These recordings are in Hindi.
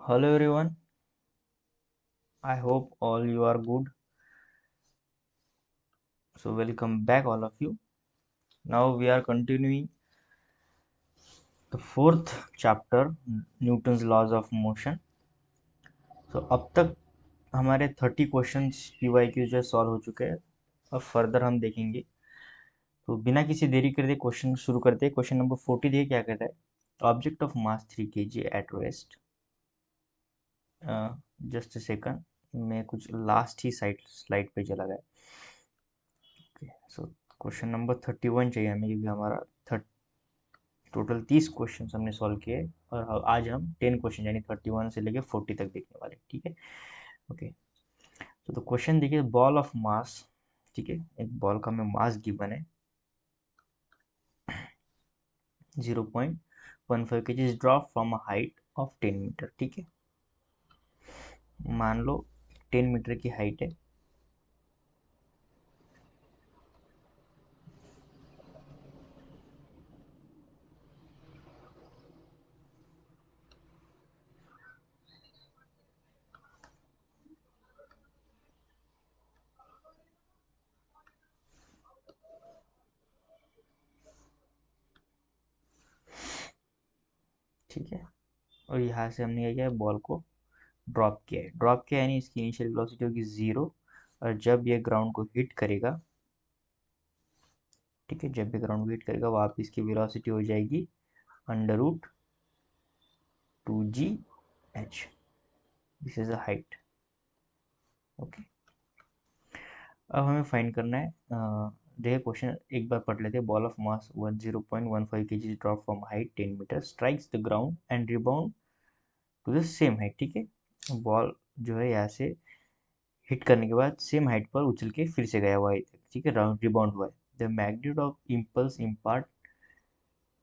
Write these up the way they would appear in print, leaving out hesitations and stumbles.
Hello everyone, I hope all you are good. So welcome back all of you. Now we are continuing the fourth chapter, Newton's laws of motion. So अब तक हमारे 30 क्वेश्चंस PYQ जो सॉल्व हो चुके हैं। अब फर्दर हम देखेंगे। तो बिना किसी देरी करते क्वेश्चन शुरू करते हैं। क्वेश्चन नंबर 40 देखिए क्या कहता है। Object of mass 3 kg at rest. Just second, मैं कुछ लास्ट ही स्लाइड पे चला गया। सो क्वेश्चन नंबर 31 चाहिए हमें, क्योंकि हमारा टोटल 30 क्वेश्चन हमने सॉल्व किए और आज हम 10 क्वेश्चन यानी 31 से लेके 40 तक देखने वाले। ठीक है, ओके। तो क्वेश्चन देखिए, बॉल ऑफ मास, ठीक है, एक बॉल का हमें मास गिवन है 0.15 kg is drop from a height of 10 metre. ठीक है, मान लो 10 मीटर की हाइट है। ठीक है, और यहाँ से हमने क्या किया है, बॉल को ड्रॉप किया है। ड्रॉप किया यानी इसकी इनिशियल वेलोसिटी होगी 0, और जब ये ग्राउंड को हिट करेगा, ठीक है, जब भी ग्राउंड को हिट करेगा वापस इसकी वेलोसिटी हो जाएगी under root 2g h। This is a height. Okay, अब हमें फाइंड करना है। देखिए क्वेश्चन एक बार पढ़ लेते हैं। Ball of mass 0.15 kg drop from height 10 metre strikes the ground and rebound to the same height. ठीक है, बॉल जो है यहाँ से हिट करने के बाद सेम हाइट पर उछल के फिर से गया हुआ है। ठीक है, राउंड रिबाउंड हुआ है। The magnitude of impulse impart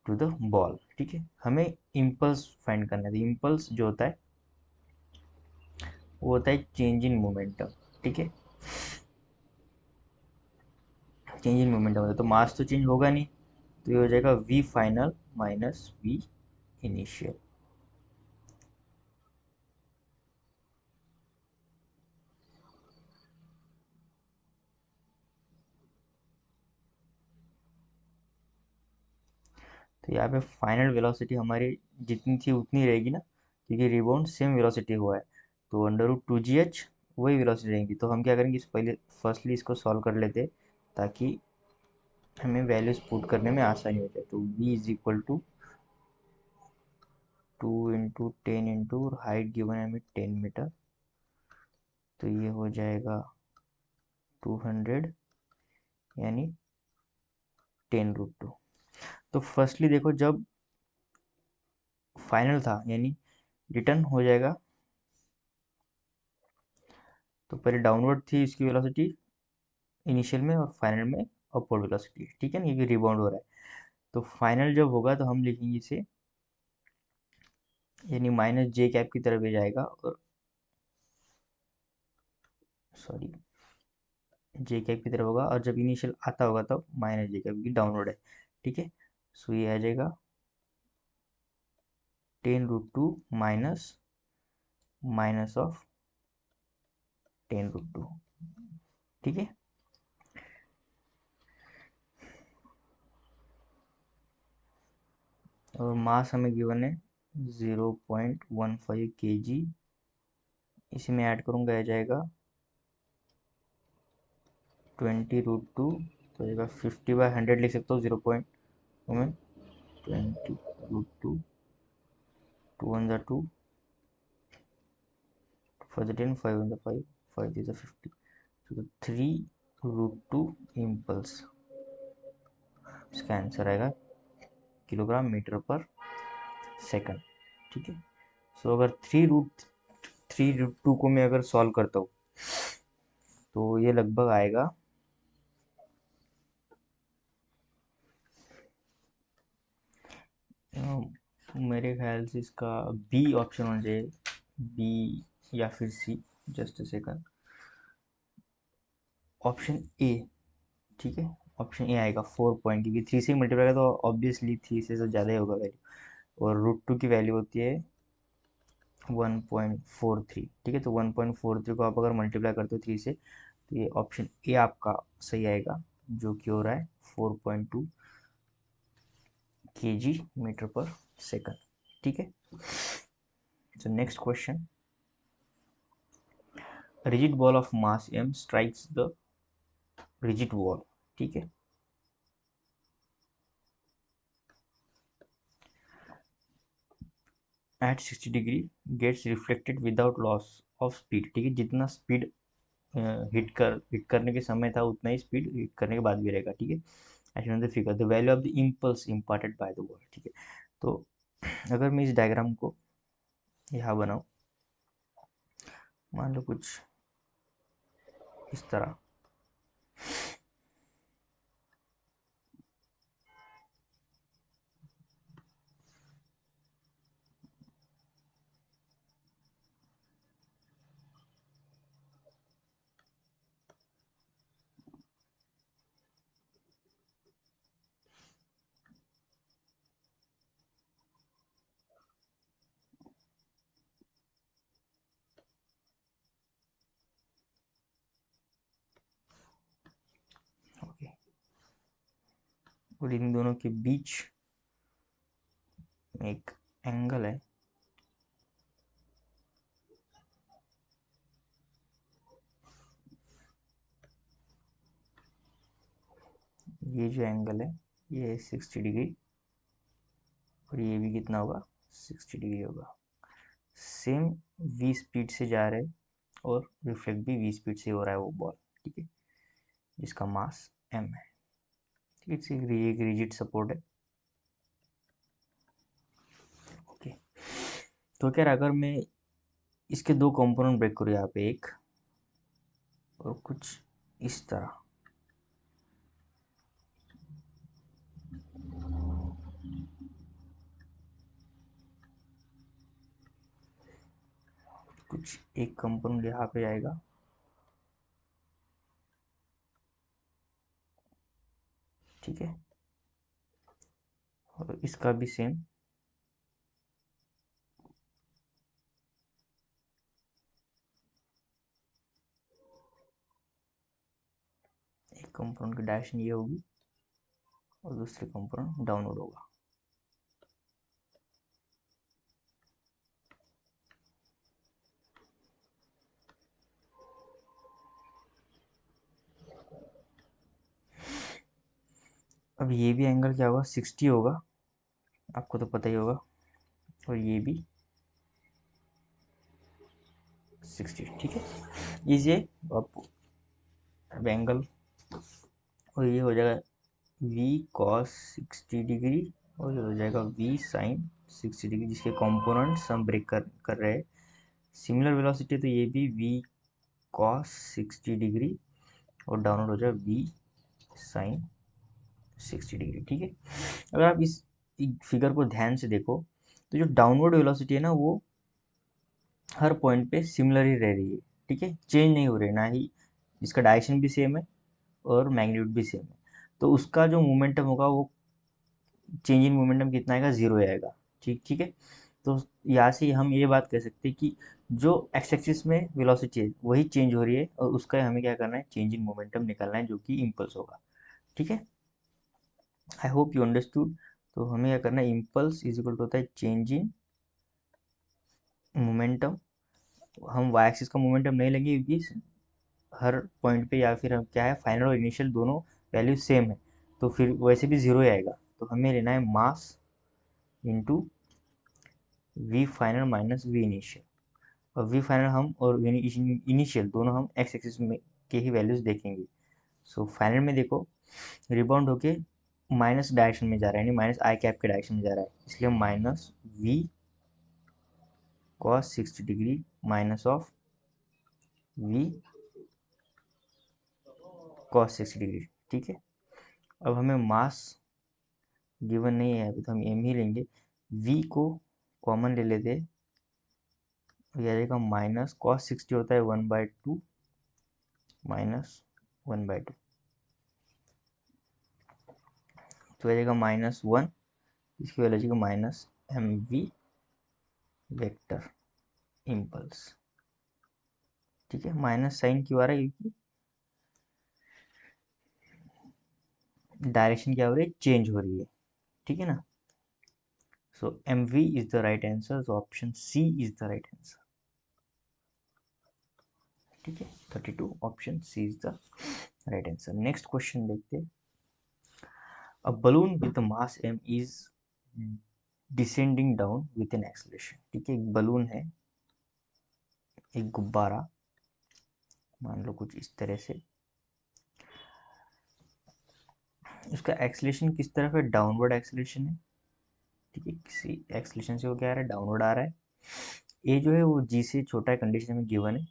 to the ball. ठीक है, हमें इम्पल्स फाइंड करना है। इम्पल्स जो होता है वो होता है चेंज इन मोमेंटम। ठीक है, चेंज इन मोमेंटम होता है, तो मास तो चेंज होगा नहीं, तो ये हो जाएगा v final minus v initial. तो यहाँ पे फाइनल वेलोसिटी हमारी जितनी थी उतनी रहेगी ना, क्योंकि रिबाउंड सेम वेलोसिटी हुआ है। तो अंडर रूट 2gh वही वेलोसिटी रहेगी। तो हम क्या करेंगे, इस पहले फर्स्टली इसको सॉल्व कर लेते हैं, ताकि हमें वैल्यूज पुट करने में आसानी हो जाए। तो v is equal to 2 × 10 into height given है हमें 10 मीटर, तो ये हो जाएगा 200 यानी 10√2। तो फर्स्टली देखो, जब फाइनल था यानी रिटर्न हो जाएगा, तो पहले डाउनवर्ड थी इसकी वेलोसिटी इनिशियल में, और फाइनल में अपवर्ड वेलोसिटी। ठीक है ना, ये रिबाउंड हो रहा है। तो फाइनल जब होगा तो हम लिखेंगे इसे, यानी माइनस जे कैप की तरफ ये जाएगा, और सॉरी जे कैप की तरफ होगा, और जब इनिशियल आता होगा तब माइनस जे कैप की डाउनवर्ड है। ठीक है, सो ये आ जाएगा 10√2 माइनस माइनस ऑफ 10√2। ठीक है, और मास हमें गिवन है 0.15 kg। इसी में ऐड करूँगा आ जाएगा 20√2, तो जाएगा 50/100 लिख सकता हूँ। 0 पॉइंट में 20√2, 2 × 2, 5 × 10, 5 × 5, 5 is 50, तो 3√2 इम्पल्स। इसका आंसर आएगा किलोग्राम मीटर पर सेकंड। ठीक है, सो अगर 3√2 को मैं अगर सॉल्व करता हूँ, तो ये लगभग आएगा मेरे ख्याल से इसका बी ऑप्शन होना चाहिए, बी या फिर C. Just second, option A. ठीक है, ऑप्शन ए आएगा 4 पॉइंट, क्योंकि 3 से मल्टीप्लाई तो ऑब्वियसली 3 से ज़्यादा ही होगा वैल्यू, और √2 की वैल्यू होती है 1.43, ठीक है। तो 1.43 को आप अगर मल्टीप्लाई करते हो 3 से, तो ये ऑप्शन ए आपका सही आएगा, जो कि हो रहा है 4.2 kg मीटर पर सेकंड, ठीक है। So next question, rigid ball of mass m strikes the rigid wall, ठीक है। At 60 degree gets reflected without loss of speed, ठीक है। जितना स्पीड हिट करने के समय था उतना ही स्पीड हिट करने के बाद भी रहेगा, ठीक है। As the figure the value of the impulse imparted by the ball, ठीक है। तो अगर मैं इस डायग्राम को यहाँ बनाऊँ, मान लो कुछ इस तरह, ओके। और इन दोनों के बीच में एक एंगल है, ये जो एंगल है ये 60 डिग्री, और ये भी कितना होगा, 60 डिग्री होगा। सेम v स्पीड से जा रहे हैं और रिफ्लेक्ट भी v स्पीड से हो रहा है वो बॉल, ठीक है, जिसका मास m है, ठीक है। एक रिजिड सपोर्ट है, ओके। तो क्या अगर मैं इसके दो कंपोनेंट ब्रेक करूँ यहाँ पे, एक और कुछ इस तरह, कुछ एक कंपोनेंट यहाँ पे आएगा ठीक है, और इसका भी सेम एक कंपोनेंट की डायरेक्शन ये होगी और दूसरे कंपोनेंट डाउनवर्ड होगा। अब ये भी एंगल क्या होगा, 60 होगा, आपको तो पता ही होगा, और ये भी 60, ठीक है। ये अब एंगल, और ये हो जाएगा v cos 60 डिग्री, और ये हो जाएगा v sin 60 डिग्री, जिसके कंपोनेंट्स हम ब्रेक कर रहे हैं। सिमिलर वेलोसिटी तो ये भी v cos 60 डिग्री और डाउनवर्ड हो जाएगा v sin 60 डिग्री, ठीक है। अगर आप इस फिगर को ध्यान से देखो, तो जो डाउनवर्ड वेलोसिटी है ना, वो हर पॉइंट पे सिमिलर ही रह रही है, ठीक है, चेंज नहीं हो रही, ना ही इसका डायरेक्शन भी सेम है और मैग्नीट्यूड भी सेम है। तो उसका जो मोमेंटम होगा वो चेंज इन मोमेंटम कितना आएगा, जीरो आएगा, ठीक ठीक है। तो यहाँ से हम ये बात कह सकते हैं कि जो एक्स एक्सिस में वेलोसिटी है वही चेंज हो रही है, और उसका हमें क्या करना है, चेंज इन मोमेंटम निकालना है, जो कि इम्पल्स होगा, ठीक है। I hope you understood. तो हमें क्या करना है, इम्पल्स इज इक्वल टू होता है चेंज इन मोमेंटम। हम वाई एक्सिस का मोमेंटम नहीं लेंगे, क्योंकि हर पॉइंट पे या फिर हम क्या है, फाइनल और इनिशियल दोनों वैल्यू सेम है, तो फिर वैसे भी जीरो ही आएगा। तो हमें लेना है mass into V final minus V initial, और वी फाइनल हम और इनिशियल दोनों हम एक्स एक्सिस में के ही वैल्यूज देखेंगे। सो फाइनल में देखो, रिबाउंड होके माइनस डायरेक्शन में जा रहा है, यानी माइनस आई कैप के डायरेक्शन में जा रहा है, इसलिए minus V cos 60 degree minus of V cos 60 degree, ठीक है। अब हमें मास गिवन नहीं है अभी, तो हम एम ही लेंगे, वी को कॉमन ले लेते, तो यह जाएगा माइनस कॉस 60 होता है 1/2 माइनस 1/2, तो यह जाएगा -1, इसकी वैल्यू जाएगी minus M V vector, impulse. ठीक है, माइनस साइन क्यों आ रहा है? क्योंकि डायरेक्शन क्या हो रही है? चेंज हो रही है। ठीक है ना? So M V is the right answer, so option C is the right answer. ठीक है, 32 option C is the right answer. Next question देखते हैं। A balloon with mass m is descending down with an acceleration. ठीक है, एक बलून है, एक गुब्बारा, मान लो कुछ इस तरह से। उसका एक्सेलरेशन किस तरफ है? डाउनवर्ड एक्सेलरेशन है। ठीक है, किसी एक्सेलरेशन से वो क्या आ रहा है? डाउनवर्ड आ रहा है। ए जो है वो जी से छोटा है, कंडीशन में गिवन है।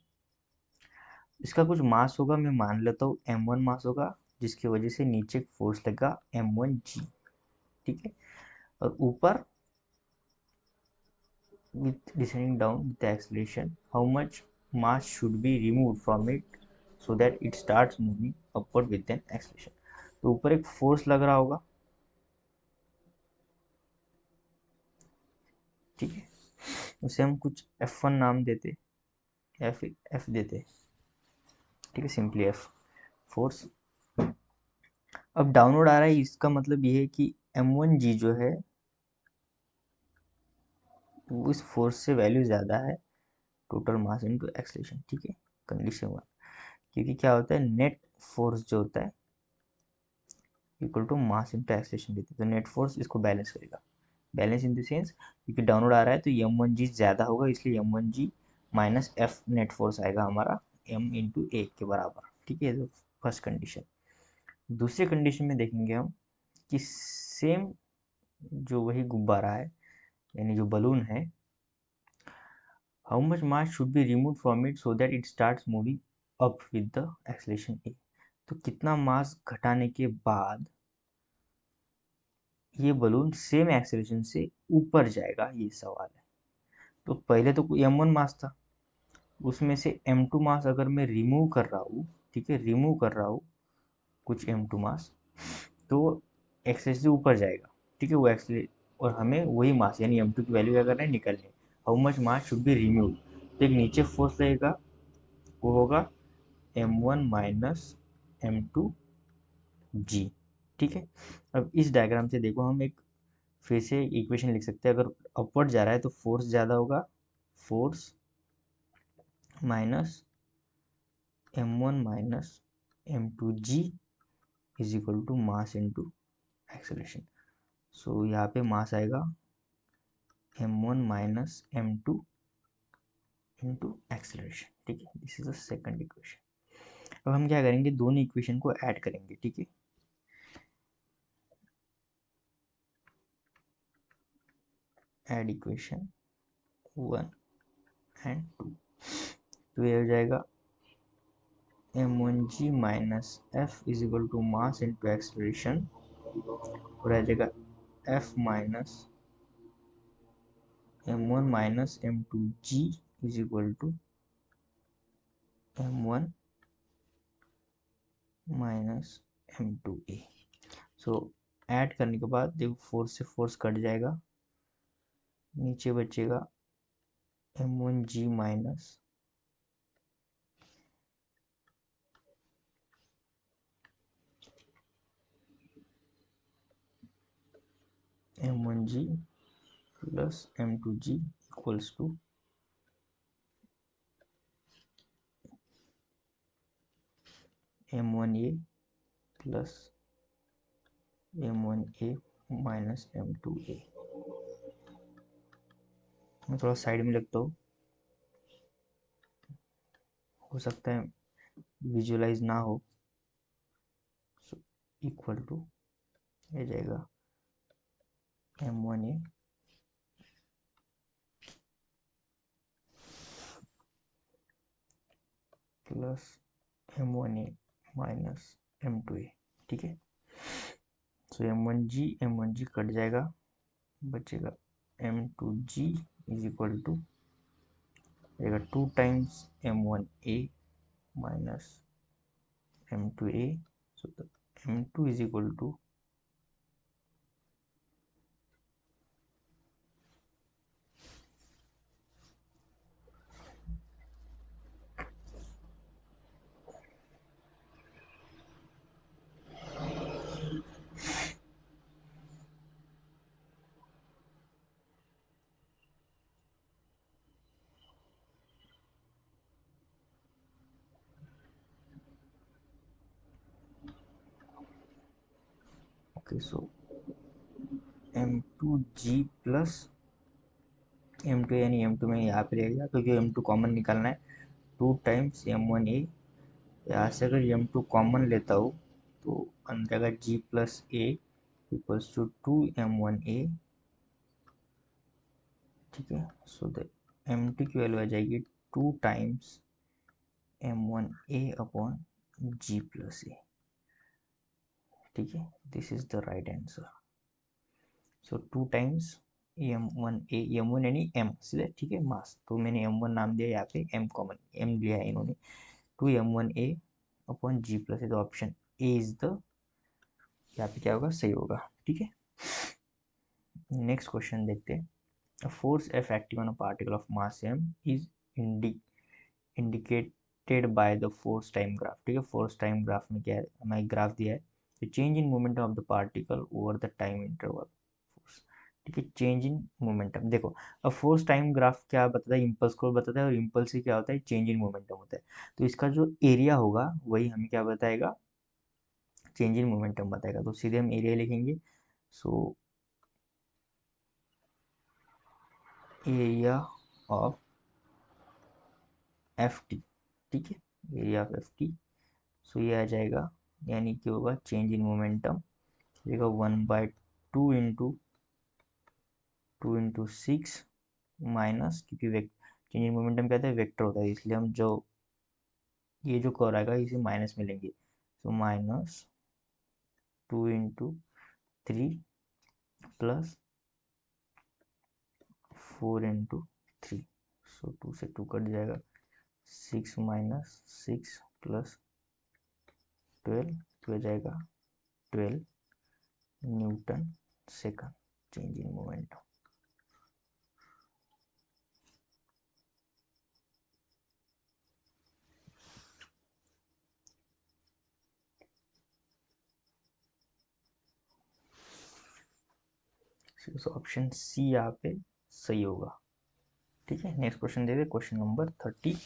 इसका कुछ मास होगा, मैं मान लेता हूँ m1 मास होगा, जिसकी वजह से नीचे फोर्स लगा m1g। ठीक है, और ऊपर with descending down with the acceleration, how much mass should be removed from it so that it starts moving upward with an acceleration? तो ऊपर एक फोर्स लग रहा होगा। ठीक है, उसे हम कुछ F1 नाम देते या फिर F देते। ठीक है, सिंपली F फोर्स। अब डाउनवर्ड आ रहा है, इसका मतलब ये है कि m1g जो है वो इस फोर्स से वैल्यू ज़्यादा है, टोटल मास इनटू एक्सेलरेशन। ठीक है, कंडीशन 1। क्योंकि क्या होता है, नेट फोर्स जो होता है equal to mass into acceleration देते हैं, तो नेट फोर्स इसको बैलेंस करेगा। बैलेंस इन द सेंस, क्योंकि डाउनवर्ड आ रहा है तो m1g ज़्यादा होगा, इसलिए m1g minus F net force आएगा हमारा m इंटू ए के बराबर। ठीक है, तो फर्स्ट कंडीशन। दूसरी कंडीशन में देखेंगे हम कि सेम जो वही गुब्बारा है, यानी जो बलून है, how much mass should be remove from it so that it starts moving up with the acceleration A. तो कितना मास घटाने के बाद ये बलून सेम एक्सेलरेशन से ऊपर जाएगा, ये सवाल है। तो पहले तो m1 मास था, उसमें से m2 मास अगर मैं रिमूव कर रहा हूँ, ठीक है, रिमूव कर रहा हूँ कुछ m2 मास, तो एक्सेलरेशन से ऊपर जाएगा। ठीक है, वो एक्सेलरेट, और हमें वही मास यानी m2 की वैल्यू क्या करना है? निकलनी है। How much mass should be remove, तो एक नीचे फोर्स लगेगा, वो होगा m1 माइनस m2g। ठीक है, अब इस डायग्राम से देखो, हम एक फिर से इक्वेशन लिख सकते हैं। अगर अपवर्ड जा रहा है तो फोर्स ज़्यादा होगा, force minus m1 minus m2g is equal to mass into acceleration. So यहाँ पे मास आएगा m1 minus m2 into acceleration. ठीक है, this is the second equation. अब हम क्या करेंगे, दोनों इक्वेशन को ऐड करेंगे। ठीक है, ऐड इक्वेशन 1 एंड 2, तो ये हो जाएगा m1g minus f is equal to mass into acceleration, और आ जाएगा f minus m1 minus m2g is equal to m1 minus m2a। So add करने के बाद देखो, फोर्स से फोर्स कट जाएगा, नीचे बचेगा m1g minus m1g plus m2g equals to m1a plus m1a minus m2a। मैं थोड़ा साइड में लिखता हूँ, हो सकता है विजुअलाइज ना हो। सो इक्वल टू ये जाएगा m1a plus m1a minus m2a। ठीक है, सो m1g कट जाएगा, बचेगा m2g इज इक्वल टू रहेगा 2 times m1a minus m2a। So m2 is equal to okay, so m2g plus m2 यानी m2 में यहाँ पे रहेगा क्योंकि m2 कॉमन निकालना है, 2 टाइम्स m1a। यहाँ से अगर m2 कॉमन लेता हूँ तो अंदर का g plus a equals to 2m1a। ठीक है, सो द m2 की वैल्यू आ जाएगी 2 times m1a upon g plus a। ठीक है, this is the right answer. So 2 times m1a, m1 यानी m सीधे, ठीक है, मास, तो मैंने m1 नाम दिया, यहाँ पे m कॉमन m लिया है इन्होंने, 2m1a upon g plus a। तो ऑप्शन ए इज द, यहाँ पे क्या होगा, सही होगा। ठीक है, नेक्स्ट क्वेश्चन देखते हैं। A force F acting on a particle of mass m is indicated by the force time graph। ठीक है, force time graph में क्या है, हमें ग्राफ दिया है, the change in momentum of the particle over the time interval force। ठीक है, चेंज इन मोमेंटम। देखो, अब फोर्स टाइम ग्राफ क्या बताता है, इम्पल्स को बताता है, और इम्पल्स से क्या होता है, चेंज इन मोमेंटम होता है। तो इसका जो एरिया होगा वही हमें क्या बताएगा, चेंज इन मोमेंटम बताएगा। तो सीधे हम एरिया लिखेंगे। So area of F T, ठीक है, एरिया ऑफ एफ टी। सो ये आ जाएगा, यानी कि होगा चेंज इन मोमेंटम, देखो 1/2 इंटू 6 माइनस, क्योंकि चेंज इन मोमेंटम क्या होता है, वेक्टर होता है, इसलिए हम जो ये जो कर आएगा इसे माइनस में लेंगे। सो -2 इंटू 3 प्लस 4 इंटू 3। सो 2 से 2 कट जाएगा, 6 माइनस 6 प्लस 12, तो हो जाएगा 12 newton second, change in momentum. Option C यहाँ पे सही होगा। ठीक है, नेक्स्ट क्वेश्चन दे दे, क्वेश्चन नंबर 35।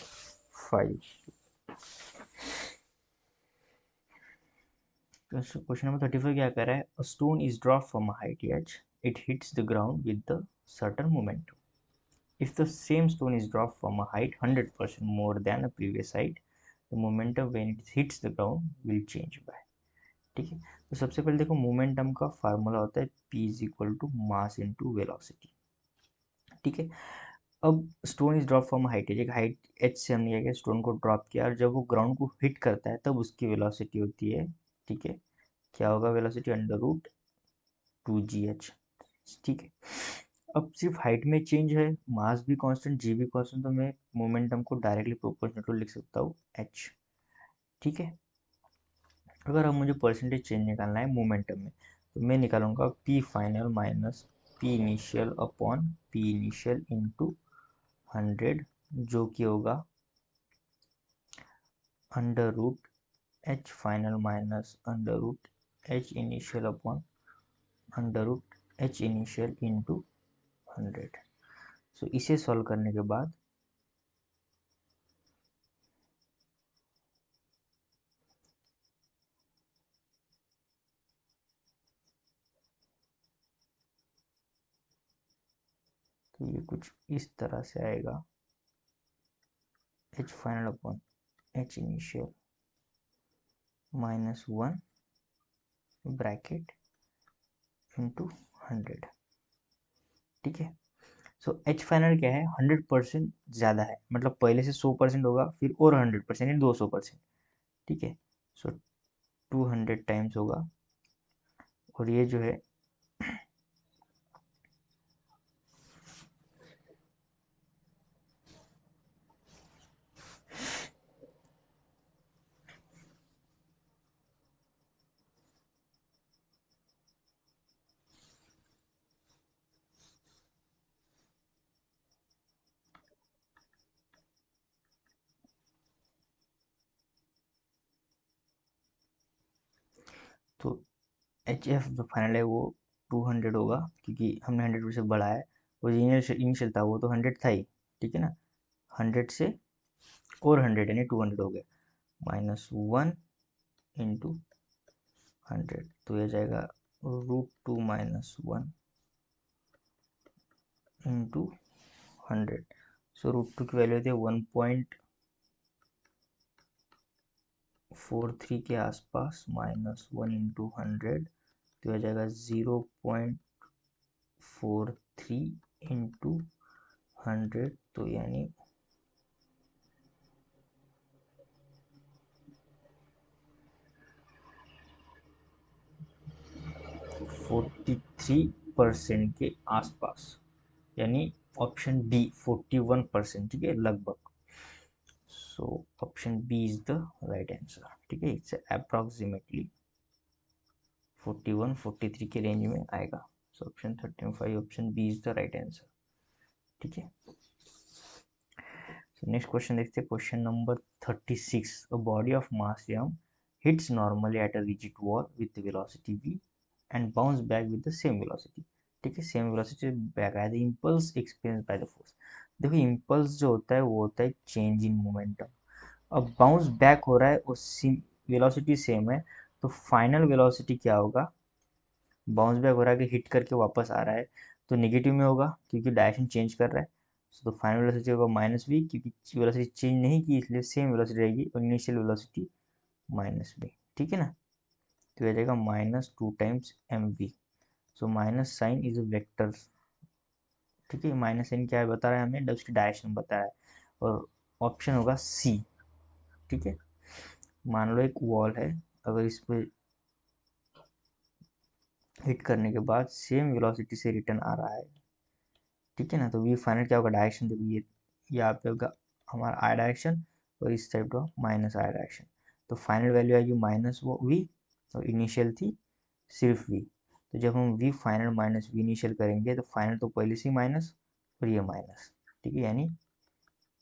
क्वेश्चन नंबर 35 क्या कर रहा है, a stone is drop from a height h, it hits the ground with the certain momentum. If the same stone is dropped from a height 100% more than a previous height, the momentum when it hits the ground will change by। ठीक है, तो सबसे पहले देखो, मोमेंटम का फार्मूला होता है p is equal to mass into velocity. ठीक है, अब stone is drop from height, एक हाइट h से हमने क्या किया, स्टोन को ड्रॉप किया, और जब वो ग्राउंड को हिट करता है तब उसकी वेलोसिटी होती है, ठीक है, क्या होगा, वेलोसिटी √2gh। ठीक है, अब सिर्फ हाइट में चेंज है, मास भी कांस्टेंट, जी भी कांस्टेंट, तो मैं मोमेंटम को डायरेक्टली प्रोपोर्शनल टू लिख सकता हूँ एच। ठीक है, अगर अब मुझे परसेंटेज चेंज निकालना है मोमेंटम में, तो मैं निकालूंगा P final minus P initial upon P initial into 100, जो कि होगा √H final minus √H initial upon √H initial into 100। सो इसे सॉल्व करने के बाद तो ये कुछ इस तरह से आएगा, H final upon H initial -1 bracket into 100। ठीक है, सो एच फाइनल क्या है, 100% ज़्यादा है, मतलब पहले से 100% होगा, फिर और 100% यानी 200%। ठीक है, सो 200 टाइम्स होगा, और ये जो है तो एच एफ जो फाइनल है वो 200 होगा, क्योंकि हमने 100 से बढ़ाया है, और इनिशियल था वो तो 100 था ही। ठीक है ना, 100 से और 100 यानी 200 हो गया, -1 इंटू 100, तो यह जाएगा √2 minus 1 into 100. सो √2 की वैल्यू होती है 1.43 के आसपास माइनस 1 इंटू 100, तो आ जाएगा 0.43 इंटू 100, तो यानी 43% के आसपास, यानी ऑप्शन डी 41%, ठीक है, लगभग। So option B is the right answer, ठीक है, इट्स अप्रोक्सीमेटली 41-43 के रेंज में आएगा। So option 35, option B is the right answer, ठीक है। सो नेक्स्ट क्वेश्चन देखते हैं, question number 36। A body of mass m hits normally at a rigid wall with velocity v and bounce back with the same velocity, ठीक है, सेम वेलोसिटी बैक आया। The impulse experience by the force, देखो इम्पल्स जो होता है वो होता है चेंज इन मोमेंटम। अब बाउंस बैक हो रहा है और वेलोसिटी सेम है, तो फाइनल वेलोसिटी क्या होगा? बाउंस बैक हो रहा है कि हिट करके वापस आ रहा है, तो नेगेटिव में होगा क्योंकि डायरेक्शन चेंज कर रहा है। तो फाइनल वेलोसिटी होगा माइनस वी, क्योंकि वेलोसिटी चेंज नहीं की इसलिए सेम वेलोसिटी रहेगी, और इनिशियल वेलोसिटी माइनस वी, ठीक है ना। तो यह जाएगा -2 times mv। So minus sign is a vector, ठीक है, माइनस साइन क्या है बता रहा है हमें, उसकी डायरेक्शन बता रहा है, और ऑप्शन होगा सी, ठीक है। मान लो एक वॉल है, अगर इस पे हिट करने के बाद सेम वेलोसिटी से रिटर्न आ रहा है, ठीक है ना, तो वी फाइनल क्या होगा, डायरेक्शन देखो ये यहाँ पे होगा हमारा आई डायरेक्शन, और इस साइड का माइनस आई डायरेक्शन, तो फाइनल वैल्यू आएगी माइनस वो वी, और इनिशियल थी सिर्फ वी। तो जब हम V final minus V initial करेंगे तो फाइनल तो पहले से माइनस और ये माइनस, ठीक है, यानी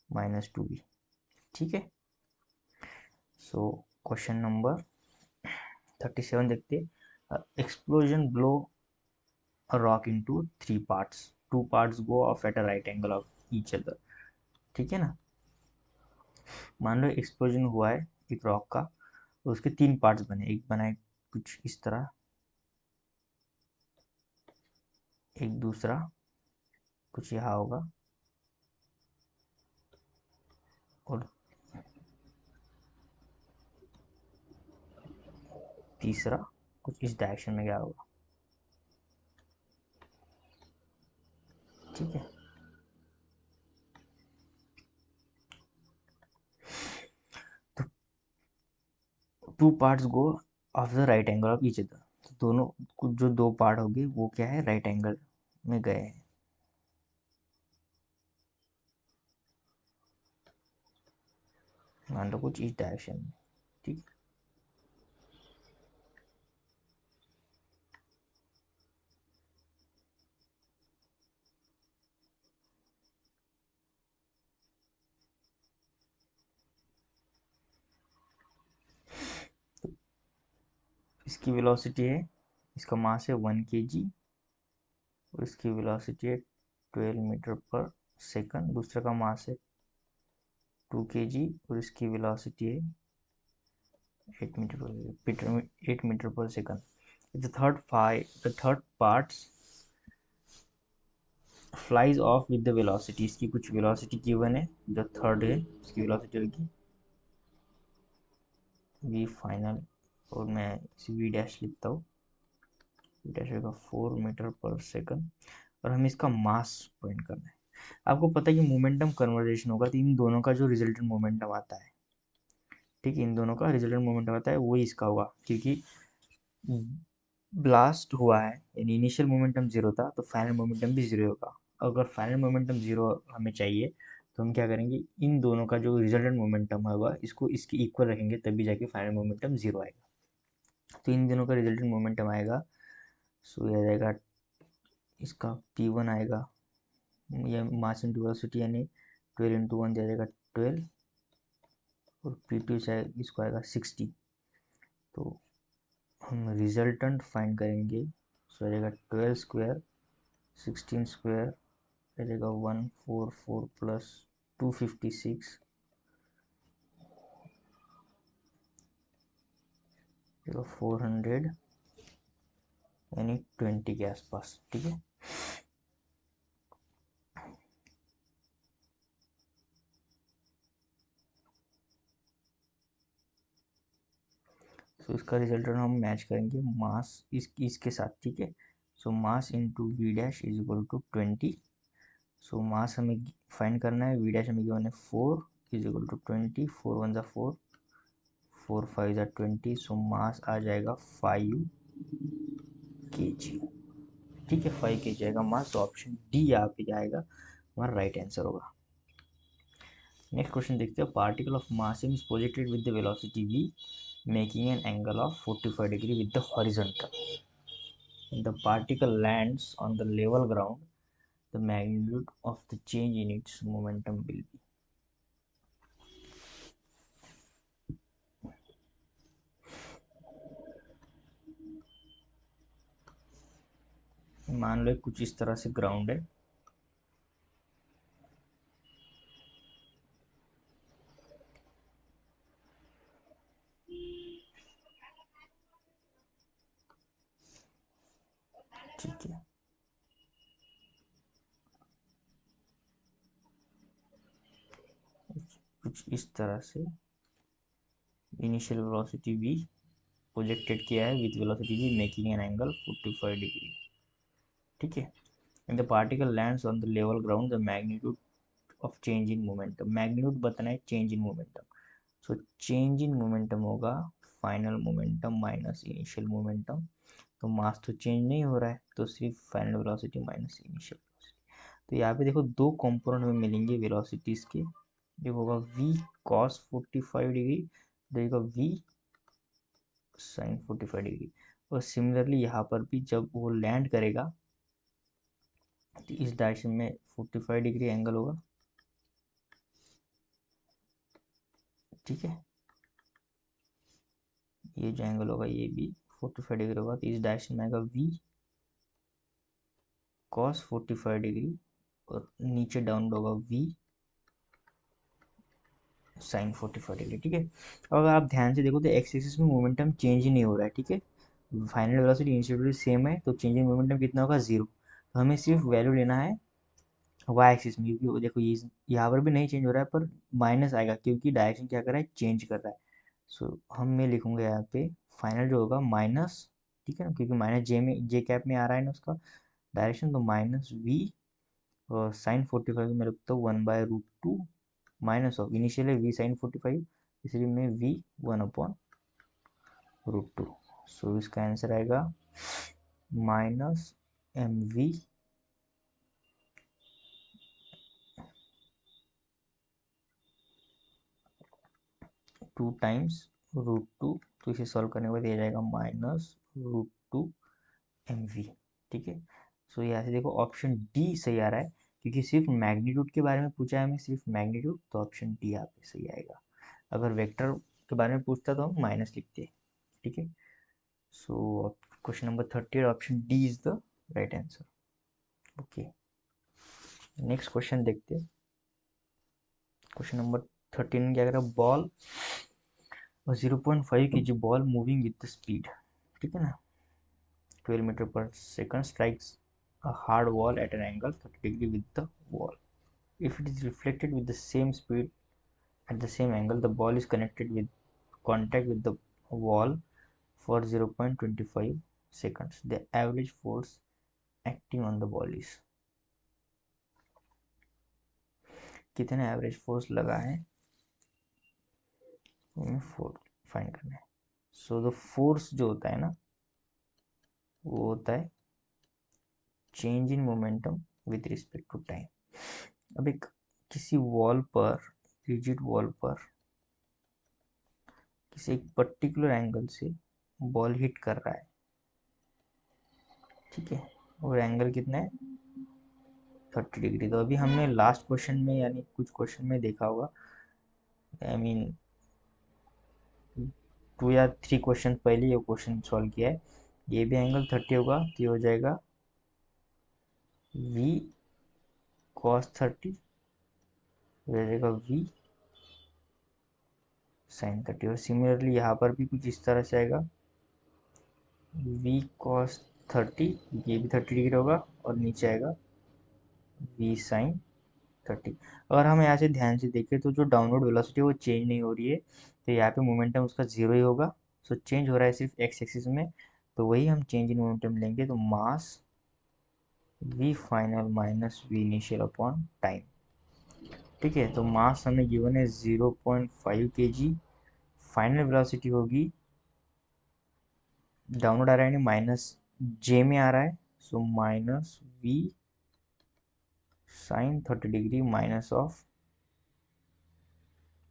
-2v, ठीक है। सो क्वेश्चन नंबर 37 देखते हैं, explosion blow a rock into 3 parts, 2 parts go off at a right angle of each other, ठीक है ना। मान लो एक्सप्लोजन हुआ है एक रॉक का, तो उसके 3 पार्ट्स बने, एक बना है कुछ इस तरह, एक दूसरा कुछ यहाँ होगा, और तीसरा कुछ इस डायरेक्शन में गया होगा, ठीक है। तो 2 parts go of the right angle of each other, तो दोनों कुछ जो 2 पार्ट होंगे वो क्या है, राइट एंगल में गए हैं, मान लो कुछ इस डायरेक्शन में, ठीक है। तो इसकी वेलोसिटी है, इसका मास है 1 kg, और इसकी वेलोसिटी है 12 मीटर पर सेकंड, दूसरे का मास है 2 kg, और इसकी वेलोसिटी है 8 मीटर पर second. The third part flies of with the velocity, इसकी कुछ वेलोसिटी गिवन है, जो थर्ड है इसकी वेलोसिटी होगी वी फाइनल, और मैं इसी वी डैश लिखता हूँ, वी डैश होगा 4 मीटर पर सेकंड, और हमें इसका मास पॉइंट करना है। आपको पता है कि मोमेंटम कन्वर्जेशन होगा, तो इन दोनों का जो रिजल्टेंट मोमेंटम आता है, ठीक है, इन दोनों का रिजल्टेंट मोमेंटम आता है वही इसका होगा, क्योंकि ब्लास्ट हुआ है यानी इनिशियल मोमेंटम जीरो था, तो फाइनल मोमेंटम भी जीरो होगा। अगर फाइनल मोमेंटम जीरो हमें चाहिए, तो हम क्या करेंगे, इन दोनों का जो रिजल्टेंट मोमेंटम होगा इसको इसके इक्वल रखेंगे, तभी जाके फाइनल मोमेंटम जीरो आएगा। तो इन दोनों का रिजल्टेंट मोमेंटम आएगा, सो ये आ जाएगा इसका P1 आएगा, ये मास इंटू वेलोसिटी यानी 12 इंटू 1 दे जाएगा 12, और P2 चाहे इसको आएगा 60। तो हम रिजल्टेंट फाइंड करेंगे, सो आ जाएगा 12 स्क्वायर 16 स्क्वायर, आ जाएगा 144 प्लस 256, 400 यानी 20 के आसपास, ठीक है। सो इसका रिजल्टेंट हम मैच करेंगे मास इसके साथ, ठीक है। So mass into V dash is equal to 20। So mass हमें फाइंड करना है, वी डैश हमें गिवन है 4 इज इक्वल टू 20, 4 1 ज़ा 4, 4 5 ज़ा 20। सो मास आ जाएगा 5 kg, ठीक है, 5 kg आएगा मास। तो ऑप्शन डी यहाँ पे आएगा हमारा राइट आंसर होगा। नेक्स्ट क्वेश्चन देखते हैं। Particle of mass is projected with the velocity v making an angle of 45 degree with the horizontal. When the particle lands on the level ground, the magnitude of the change in its momentum will be. मान लो कुछ इस तरह से ग्राउंड है, ठीक है, कुछ इस तरह से इनिशियल वेलोसिटी v प्रोजेक्टेड किया है with velocity v making an angle 45 degree, ठीक है। And the particle lands on the level ground, the magnitude of change in momentum, magnitude बताना है change in momentum. So change in momentum होगा final momentum minus initial momentum. तो मास तो चेंज नहीं हो रहा है, तो सिर्फ final velocity minus initial velocity. तो यहाँ पे देखो दो कंपोनेंट हमें मिलेंगे वेलोसिटीज के, एक होगा v cos 45 डिग्री, देखो v sin 45 डिग्री। और सिमिलरली यहाँ पर भी जब वो लैंड करेगा तो इस डायरेक्शन में 45 डिग्री एंगल होगा, ठीक है। ये जो एंगल होगा ये भी 45 डिग्री होगा, तो इस डायरेक्शन में आएगा v cos 45 डिग्री, और नीचे डाउन होगा v sin 45 डिग्री, ठीक है। अब अगर आप ध्यान से देखो तो एक्स एक्सिस में मोमेंटम चेंज ही नहीं हो रहा है, ठीक है। Final velocity initial velocity same है, तो चेंज इन मोमेंटम कितना होगा 0। तो हमें सिर्फ वैल्यू लेना है वाई एक्सिस में, क्योंकि देखो ये यहाँ पर भी नहीं चेंज हो रहा है पर माइनस आएगा क्योंकि डायरेक्शन क्या कर रहा है, चेंज कर रहा है। सो हम मैं लिखूंगा यहाँ पे फाइनल जो होगा माइनस, ठीक है ना, क्योंकि माइनस जे में जे कैप में आ रहा है ना उसका डायरेक्शन, तो माइनस वी और साइन 45 में रखता हूँ 1/√2 माइनस ऑफ इनिशियल है वी साइन 45, इसलिए मैं वी 1/√2। सो इसका आंसर आएगा -mv 2 टाइम्स √2। तो इसे सॉल्व करने के बाद ये जाएगा -√2 mv, ठीक है। सो यहाँ से देखो ऑप्शन डी सही आ रहा है, क्योंकि सिर्फ मैग्नीट्यूड के बारे में पूछा है हमें, सिर्फ मैग्नीट्यूड, तो ऑप्शन डी यहाँ पे सही आएगा। अगर वेक्टर के बारे में पूछता तो हम माइनस लिखते, ठीक है। So question number 30 option D is the right answer. Okay, next question देखते हैं। क्वेश्चन नंबर 13 क्या कह रहा है, ball 0.5 kg ball moving with the speed, ठीक है ना, 12 मीटर पर second strikes a hard wall at an angle 30 degree with the wall. If it is reflected with the same speed at the same angle, the ball is connected with contact with the wall for 0.25 seconds. The average force acting on the ball is, कितने एवरेज फोर्स लगा है हमें फोर्स फाइंड करना है। सो द फोर्स जो होता है ना वो होता है change in momentum with respect to time. अब एक किसी वॉल पर, रिजिड वॉल पर किसी एक पर्टिकुलर एंगल से बॉल हिट कर रहा है, ठीक है, और एंगल कितना है 30 डिग्री। तो अभी हमने लास्ट क्वेश्चन में यानी कुछ क्वेश्चन में देखा होगा, आई मीन 2 या 3 क्वेश्चन पहले ये क्वेश्चन सॉल्व किया है। ये भी एंगल 30 होगा तो ये हो जाएगा v cos 30, हो जाएगा v sin 30, और सिमिलरली यहाँ पर भी कुछ इस तरह से आएगा v cos 30, ये भी 30 डिग्री होगा और नीचे आएगा v साइन 30। अगर हम यहाँ से ध्यान से देखें तो जो डाउनवर्ड वेलोसिटी है वो चेंज नहीं हो रही है, तो यहाँ पे मोमेंटम उसका जीरो ही होगा। सो चेंज हो रहा है सिर्फ एक्स एक्सिस में, तो वही हम चेंज इन मोमेंटम लेंगे, तो mass v final minus v initial upon time. ठीक है, तो मास हमें गिवन है 0.5 kg, फाइनल वेलोसिटी होगी, डाउनवर्ड आ रहा है माइनस जे में आ रहा है, so minus v sine 30 degree minus of,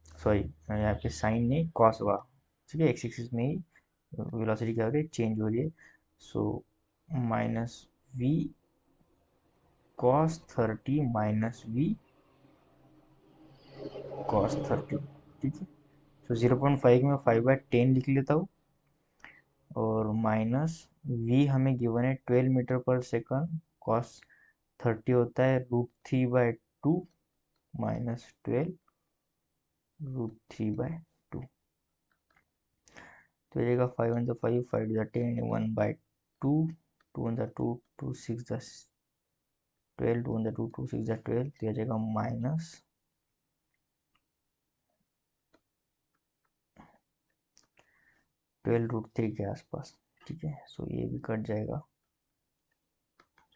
sorry यहाँ पे साइन नहीं कॉस हुआ। ठीक है, एक्स एक्सिस में ही वेलोसिटी क्या हो रही है, चेंज हो रही है। So minus v cos 30 minus v cos 30। ठीक है, तो 0.5 में 5/10 लिख लेता हूँ, और माइनस v हमें गिवन है 12 मीटर पर सेकंड, कॉस 30 होता है √3/2 माइनस 12 √3/2। तो ये जाएगा 5 1 5, 5 2 10, 1/2, 2 1 2, 2 6 12, 2 1 2, 2 6 12, तो ये जाएगा माइनस 12√3 के आसपास। ठीक है, सो ये भी कट जाएगा,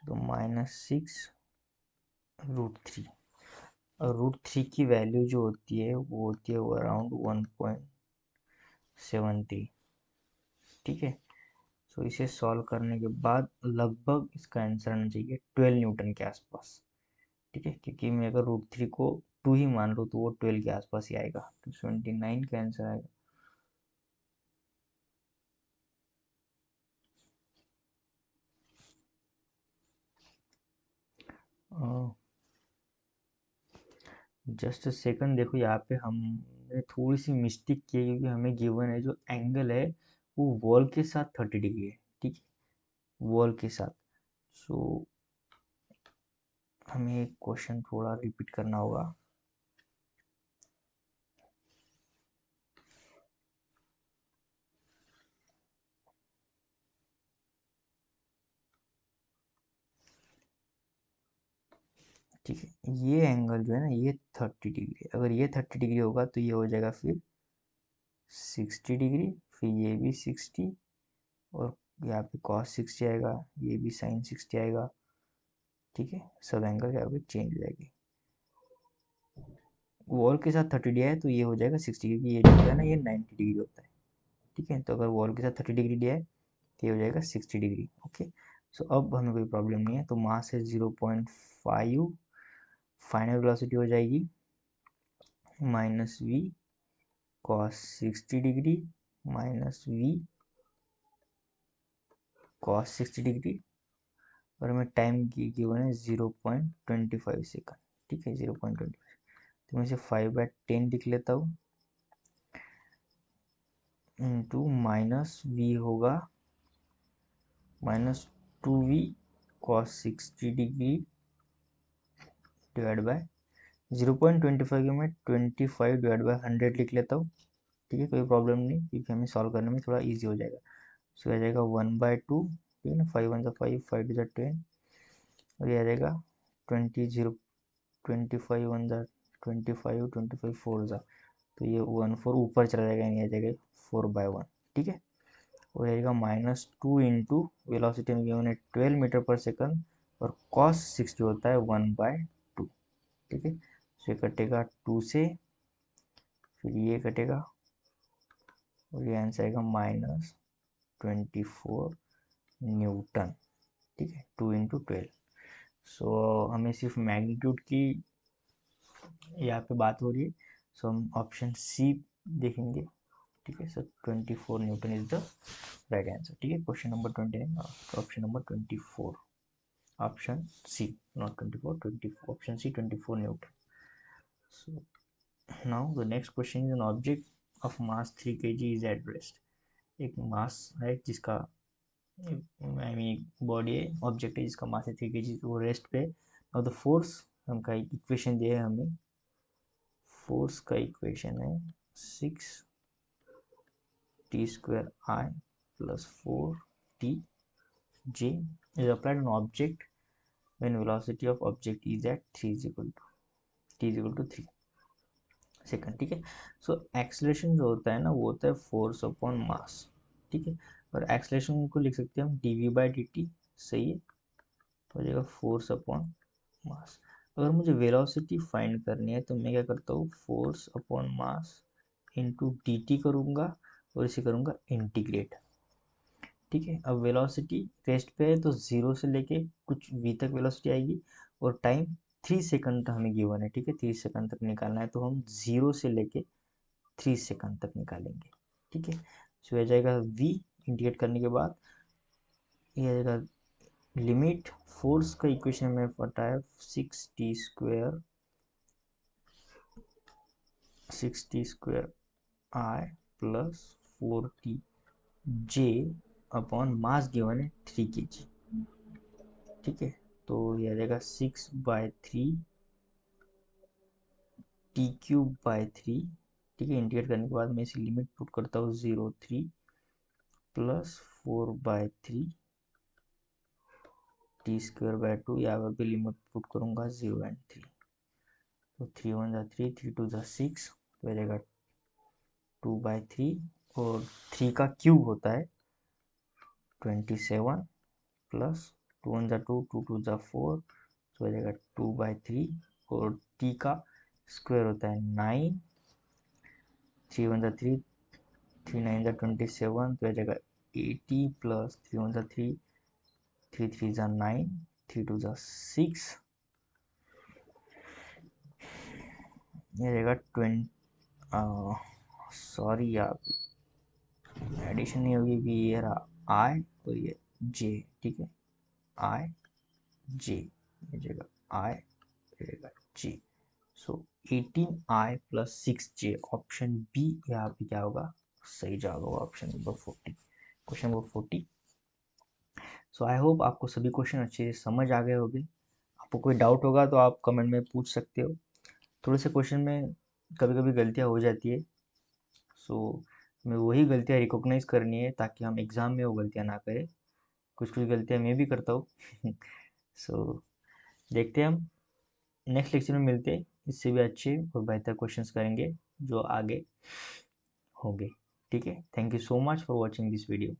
तो -6√3। और √3 की वैल्यू जो होती है वो होती है अराउंड 1.73। ठीक है, सो इसे सॉल्व करने के बाद लगभग इसका आंसर आना चाहिए 12 न्यूटन के आसपास। ठीक है, क्योंकि मैं अगर √3 को 2 ही मान लूँ तो वो 12 के आसपास ही आएगा, तो 29 का आंसर आएगा। जस्ट सेकंड, देखो यहाँ पे हमने थोड़ी सी मिस्टेक की है, क्योंकि हमें गिवन है जो एंगल है वो वॉल के साथ 30 डिग्री है। ठीक है, वॉल के साथ। सो हमें क्वेश्चन थोड़ा रिपीट करना होगा। ठीक है, ये एंगल जो है ना ये 30 डिग्री, अगर ये 30 डिग्री होगा तो ये हो जाएगा फिर 60 डिग्री, फिर ये भी 60, और यहाँ पे cos 60 आएगा, ये भी sin 60 आएगा। ठीक है, सब एंगल यहाँ पे चेंज हो जाएगी। वॉल के साथ 30 डिग्री है तो ये हो जाएगा 60, क्योंकि ये जो होता है ना ये 90 डिग्री होता है। ठीक है, तो अगर वॉल के साथ 30 डिग्री लिया है तो ये हो जाएगा 60 डिग्री। ओके, सो अब हमें कोई प्रॉब्लम नहीं है, तो मास है 0.5, फाइनल वेलोसिटी हो जाएगी -v cos 60 degree minus v cos 60 degree, और हमें टाइम की गिवन है 0.25 सेकंड। ठीक है, 0.25, तो मैं इसे 5/10 लिख लेता हूँ, इंटू माइनस v होगा -2v cos 60 degree divide by 0.25 को मैं 25/100 लिख लेता हूँ। ठीक है, कोई प्रॉब्लम नहीं, क्योंकि हमें सॉल्व करने में थोड़ा इजी हो जाएगा। सो आ जाएगा 1/2। ठीक है ना, 5 1 5, 5 2 10, और ये आ जाएगा 25 1 25, 25 4 जा, तो ये 1 4 ऊपर चला जाएगा, यानी आ जाएगा 4/1। ठीक है, और रहेगा -2 इंटू वेलोसिटी में गिवन है 12 मीटर पर सेकंड, और cos 60 होता है 1/2। ठीक है, तो ये कटेगा 2 से, फिर ये कटेगा, और ये आंसर आएगा -24 न्यूटन। ठीक है, 2 इंटू 12। सो हमें सिर्फ मैग्नीट्यूड की यहाँ पे बात हो रही है, सो हम ऑप्शन सी देखेंगे। ठीक है, so 24 newton is the right answer. ठीक है, question number 29, option number 24, option C, not 24, 24, option C 24 newton. So now the next question is an object of mass 3 kg is at rest. एक मास है जिसका, आई मीन बॉडी है, ऑब्जेक्ट है जिसका मास है 3 kg, वो रेस्ट पे। और द फोर्स हमका इक्वेशन दिया है हमें, फोर्स का इक्वेशन है 6t² i + 4t J is applied on object when velocity of object is at t is equal to 3 second, ठीक है। सो एक्सलेशन जो होता है ना वो होता है फोर्स अपॉन मास, ठीक है। और एक्सलेशन को लिख सकते हैं हम dv/dt, सही है, तो हो जाएगा फोर्स अपॉन मास। अगर मुझे वेलोसिटी फाइंड करनी है तो मैं क्या करता हूँ, force upon mass into dt करूँगा और इसे करूँगा इंटीग्रेट, ठीक है। अब वेलोसिटी रेस्ट पे है तो 0 से लेके कुछ v तक वेलोसिटी आएगी और टाइम 3 सेकंड तक हमें गिवन है, ठीक है। 3 सेकंड तक निकालना है तो हम 0 से लेके 3 सेकंड तक निकालेंगे, ठीक है। सो आ जाएगा v इंटीग्रेट करने के बाद ये आ जाएगा लिमिट फोर्स का इक्वेशन में पता है 6t² I plus 4t j upon mass given है 3 kg, ठीक है। तो ये आ जाएगा 6/3 t³/3, ठीक है। इंटीग्रेट करने के बाद मैं इसी लिमिट पुट करता हूँ 0 3 प्लस 4/3 t²/2, यहाँ पर भी लिमिट पुट करूँगा 0 and 3, तो 3 1 जा 3, 3 2 जा 6, तो आ जाएगा 2/3 और 3 का क्यूब होता है 27 प्लस 2 1 जा 2, 2 2 जा 4, तो आ जाएगा 2/3 और t का स्क्वायर होता है 9, 3 1 जा 3, 3 9 जा 27, तो आ जाएगा 80 प्लस 3 1 जा 3, 3 3 जा 9, 3 2 जा 6, ये रहेगा 20, सॉरी यार एडिशन नहीं होगी, कि ये रहा आई और ये जे, ठीक है, आई जे, ये जगह आई रहेगा J. So 18i plus 6j, option B यहाँ पे क्या होगा, सही जवाब होगा option number 40, question number 40। So I hope आपको सभी क्वेश्चन अच्छे से समझ आ गए होंगे। आपको कोई डाउट होगा तो आप कमेंट में पूछ सकते हो। थोड़े से क्वेश्चन में कभी कभी गलतियाँ हो जाती है, सो हमें वही गलतियाँ रिकॉग्नाइज करनी है ताकि हम एग्ज़ाम में वो गलतियाँ ना करें। कुछ कुछ गलतियाँ मैं भी करता हूँ सो देखते हैं, हम नेक्स्ट लेक्चर में मिलते हैं, इससे भी अच्छे और बेहतर क्वेश्चंस करेंगे जो आगे होंगे, ठीक है। Thank you so much for watching this video.